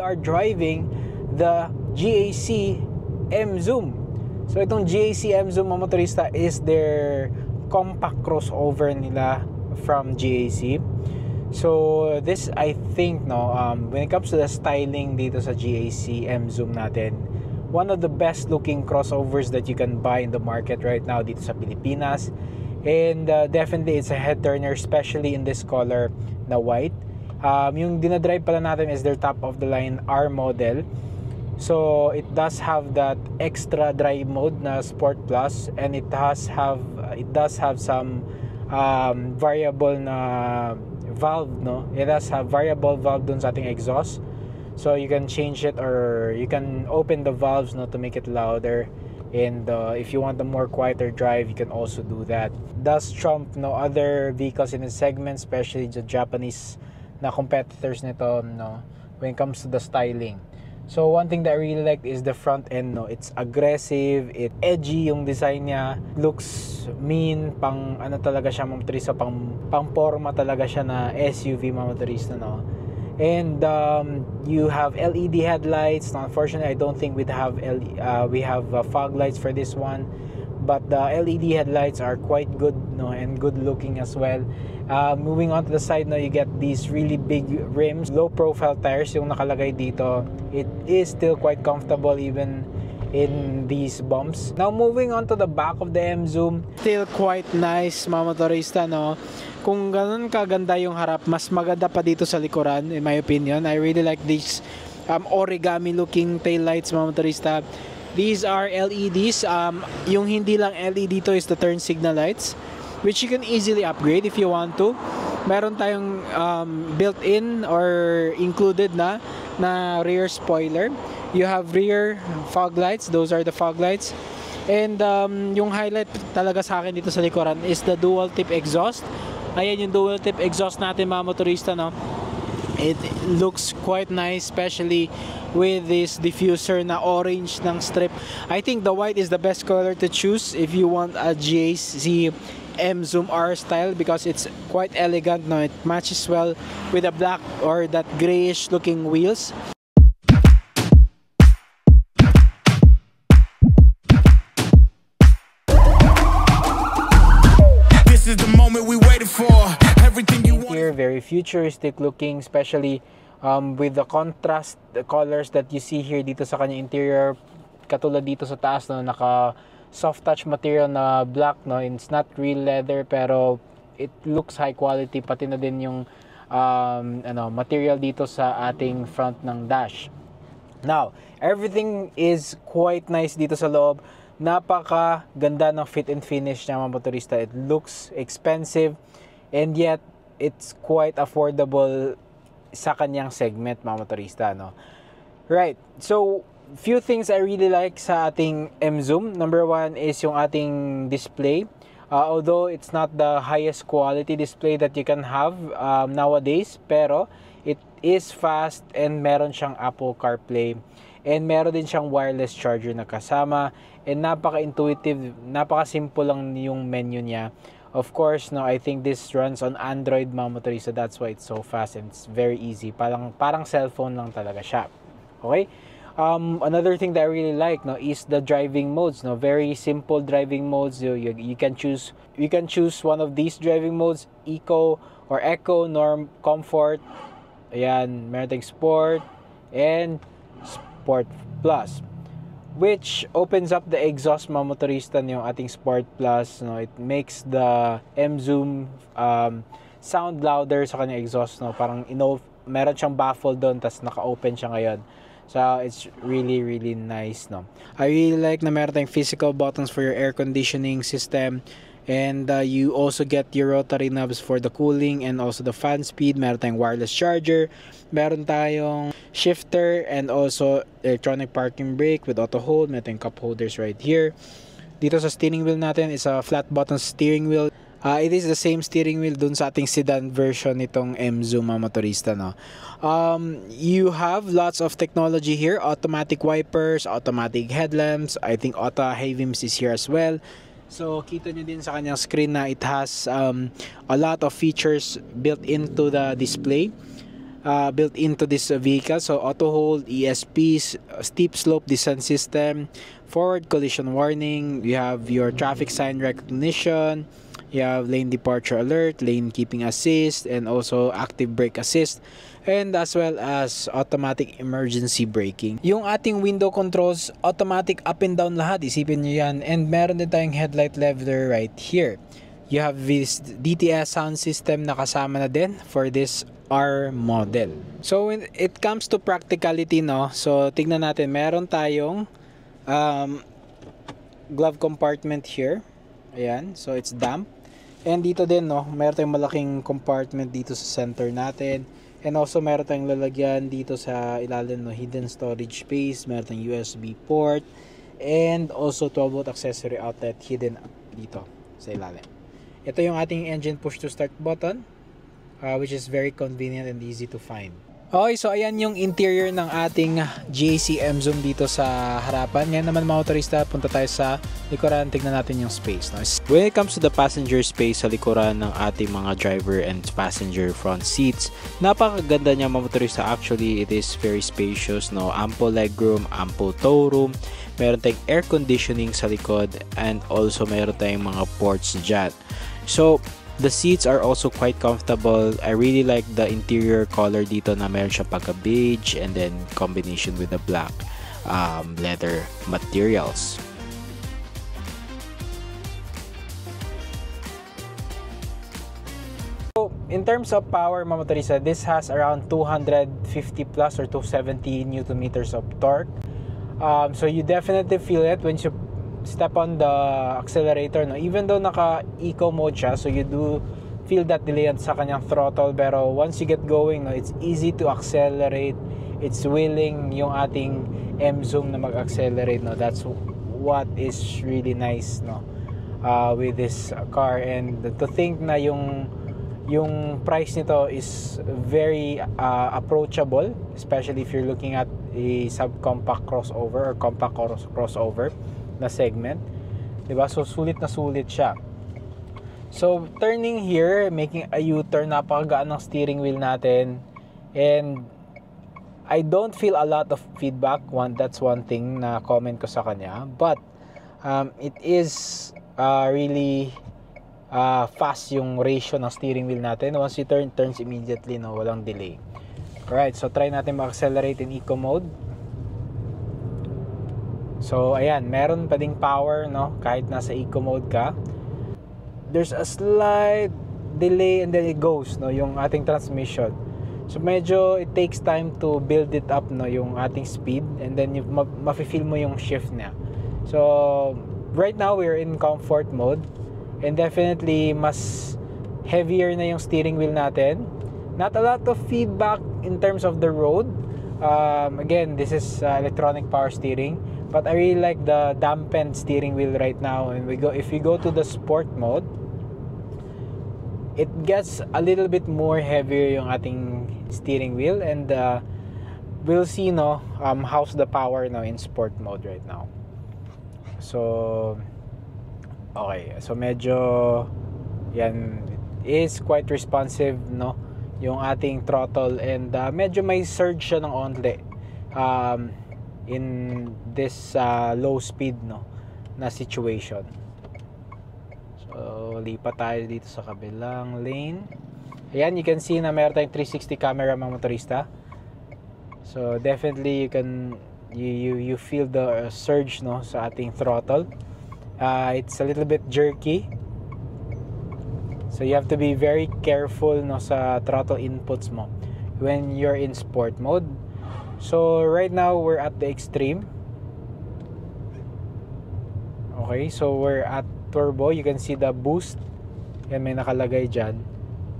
are driving the GAC M-Zoom. So itong GAC M-Zoom mga motorista is their compact crossover nila from GAC. So this, I think, when it comes to the styling dito sa GAC M-Zoom natin, one of the best looking crossovers that you can buy in the market right now dito sa Pilipinas. And definitely it's a head turner, especially in this color na white. Yung dinadrive pala natin is their top of the line R model. So it does have that extra drive mode na Sport Plus, and it does have some variable na valve, no? It does have variable valve dun sa ating exhaust, so you can change it, or you can open the valves, no, to make it louder. And if you want a more quieter drive, you can also do that. Does trump other vehicles in the segment, especially the Japanese na competitors nito, no, when it comes to the styling. So one thing that I really like is the front end, no. It's aggressive, it edgy yung design niya, looks mean, pang ano talaga siya mga motorista, pang forma talaga siya na SUV mga motorista, no. And you have LED headlights. Now, unfortunately, I don't think we have fog lights for this one, but the LED headlights are quite good, no, and good looking as well. Moving on to the side, now you get these really big rims, low profile tires yung nakalagay dito. It is still quite comfortable even in these bumps. Now moving on to the back of the M-Zoom, still quite nice mga motorista, no. Kung ganun kaganda yung harap, mas maganda pa dito sa likuran, in my opinion. I really like these origami looking tail lights mga motorista. These are LEDs. Yung hindi lang LED to is the turn signal lights, which you can easily upgrade if you want to. Meron tayong built-in or included na rear spoiler. You have rear fog lights. Those are the fog lights. And yung highlight talaga sa akin dito sa likuran is the dual tip exhaust. Ayan yung dual tip exhaust natin mga motorista, no. It looks quite nice, especially with this diffuser na orange ng strip. I think the white is the best color to choose if you want a GAC M-Zoom R style, because it's quite elegant, no. It matches well with the black or that grayish looking wheels. This is the moment we waited for. Everything you want. Here, very futuristic looking, especially with the contrast, the colors that you see here dito sa kanya interior. Katulad dito sa taas, no, naka soft touch material na black, no. It's not real leather, pero it looks high quality. Pati na din yung material dito sa ating front ng dash. Now, everything is quite nice dito sa loob. Napaka ganda ng fit and finish niya mga motorista. It looks expensive, and yet it's quite affordable sa kanyang segment mga motorista, no. Right, so few things I really like sa ating M-Zoom. Number one is yung ating display. Although it's not the highest quality display that you can have nowadays, pero it is fast, and meron siyang Apple CarPlay, and meron din siyang wireless charger na kasama, and napaka-intuitive, napaka-simple lang yung menu niya. Of course, no, I think this runs on Android mga motorista. That's why it's so fast and it's very easy. Parang cellphone lang talaga siya. Okay? Another thing that I really like, no, is the driving modes, no. Very simple driving modes. You can choose one of these driving modes: Eco or Eco, Norm, Comfort. Ayan, meron tayong Sport and Sport Plus, which opens up the exhaust mga motorista yung ating Sport Plus, no. It makes the M-Zoom sound louder sa kanyang exhaust, no. Parang meron siyang baffle doon, tas naka-open siya ngayon. So it's really, really nice, no. I really like na meron tayong physical buttons for your air conditioning system, and you also get your rotary knobs for the cooling and also the fan speed. Meron tayong wireless charger, meron tayong shifter, and also electronic parking brake with auto hold. Meron tayong cup holders right here. Dito sa steering wheel natin is a flat button steering wheel. It is the same steering wheel dun sa ating sedan version nitong M-Zoom mga motorista, no. You have lots of technology here: automatic wipers, automatic headlamps. I think auto high beams is here as well. So kita nyo din sa kanyang screen na it has a lot of features built into the display. built into this vehicle. So auto hold, ESPs, steep slope descent system, forward collision warning, you have your traffic sign recognition, you have lane departure alert, lane keeping assist, and also active brake assist, and as well as automatic emergency braking. Yung ating window controls, automatic up and down lahat, isipin nyo yan. And meron din tayong headlight leveler right here. You have this DTS sound system na kasama na din for this R model. So when it comes to practicality, no, so tignan natin, meron tayong glove compartment here. Ayan, so it's damp. And dito din, no, meron tayong malaking compartment dito sa center natin. And also meron tayong lalagyan dito sa ilalim, no, hidden storage space, meron tayong USB port, and also 12-volt accessory outlet hidden dito sa ilalim. Ito yung ating engine push to start button, which is very convenient and easy to find. Okay, so ayan yung interior ng ating GAC M-Zoom dito sa harapan. Ngayon naman mga motorista, punta tayo sa likuran, tignan natin yung space. No? When it comes to the passenger space sa likuran ng ating mga driver and passenger front seats, napakaganda niya mga motorista. Actually, it is very spacious. No? Ample legroom, ample tow room, meron tayong air conditioning sa likod, and also meron tayong mga ports dyan. So, the seats are also quite comfortable. I really like the interior color dito na meron siya pagka beige and then combination with the black leather materials. So, in terms of power mga motorista, this has around 250 plus or 270 Newton meters of torque. So you definitely feel it when you step on the accelerator, no? Even though naka eco mode siya, so you do feel that delay sa kanyang throttle, pero once you get going, no, it's easy to accelerate. It's willing yung ating M-Zoom na mag-accelerate, no? That's what is really nice, no, with this car. And to think na yung price nito is very approachable, especially if you're looking at a subcompact crossover or compact crossover na segment, diba? So sulit na sulit siya. So turning here, making a U-turn, napakagaan ng steering wheel natin, and I don't feel a lot of feedback. That's one thing na comment ko sa kanya, but it is really fast yung ratio ng steering wheel natin. Once you turns immediately, no, walang delay. Alright, so try natin mag-accelerate in eco mode. So ayan, meron pa ding power, no, kahit nasa eco mode ka. There's a slight delay and then it goes, no, yung ating transmission. So medyo it takes time to build it up, no, yung ating speed, and then you mafe-feel mo yung shift niya. So right now we're in comfort mode, and definitely mas heavier na yung steering wheel natin. Not a lot of feedback in terms of the road. Again, this is electronic power steering, but I really like the dampened steering wheel right now. And if we go to the sport mode, it gets a little bit more heavier yung ating steering wheel, and we'll see, no, how's the power now in sport mode right now. So okay, so medyo yan, it is quite responsive, no, yung ating throttle, and medyo may surge siya ng onti in this low speed, no, na situation. So lipat tayo dito sa kabilang lane. Ayan, you can see na meron tayong 360 camera mga motorista. So definitely you can you feel the surge, no, sa ating throttle. It's a little bit jerky, so you have to be very careful, no, sa throttle inputs mo when you're in sport mode. So right now we're at the extreme. Okay, so we're at turbo. You can see the boost, yan, may nakalagay dyan.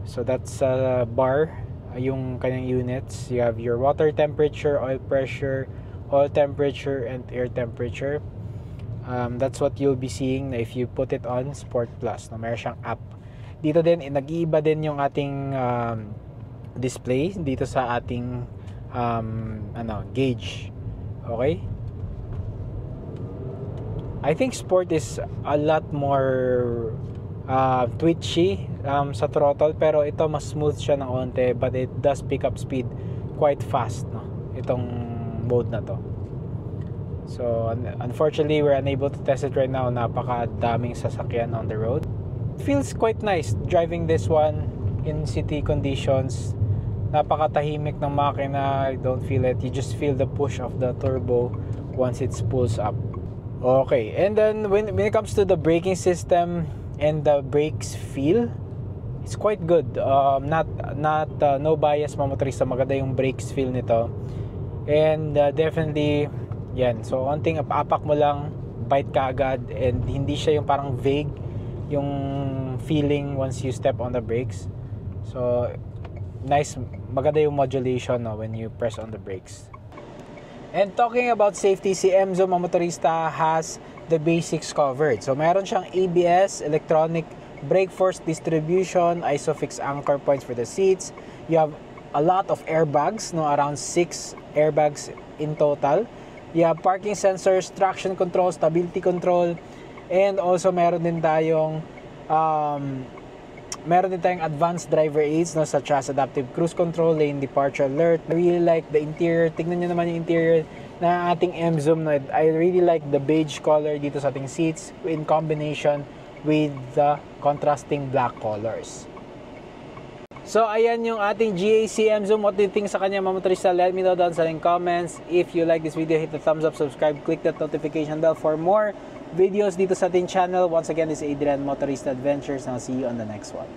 So that's a bar, yung kanyang units. You have your water temperature, oil pressure, oil temperature, and air temperature. That's what you'll be seeing if you put it on Sport Plus, no? Meron siyang app. Dito din, nag-iiba din yung ating display dito sa ating gauge. Okay? I think Sport is a lot more twitchy sa throttle, pero ito mas smooth siya ng onte, but it does pick up speed quite fast, no, itong mode na to. So unfortunately we're unable to test it right now. Napakadaming sasakyan on the road. It feels quite nice driving this one in city conditions. Napakatahimik ng makina. You don't feel it, you just feel the push of the turbo once it pulls up. Okay, and then when it comes to the braking system and the brakes feel, it's quite good. No bias mga motorista, maganda yung brakes feel nito. And definitely yan, so onting apak mo lang, bite ka agad, and hindi siya yung parang vague yung feeling once you step on the brakes. So nice, maganda yung modulation, no, when you press on the brakes. And talking about safety, si Emzo mga motorista has the basics covered. So meron siyang ABS, electronic brake force distribution, ISOFIX anchor points for the seats. You have a lot of airbags, no, around 6 airbags in total. You have parking sensors, traction control, stability control, and also meron din tayong advanced driver aids, no, such as adaptive cruise control, lane departure alert. I really like the interior. Tignan nyo naman yung interior na ating M-Zoom. No? I really like the beige color dito sa ating seats in combination with the contrasting black colors. So ayan yung ating GAC M-Zoom. What do you think sa kanya mga motorista? Let me know down sa comments. If you like this video, hit the thumbs up, subscribe, click that notification bell for more videos dito sa ating channel. Once again, this is Adrian, Motorista Adventures, and I'll see you on the next one.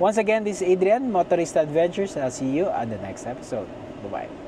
Once again, this is Adrian, Motorista Adventures, and I'll see you on the next episode. Bye-bye.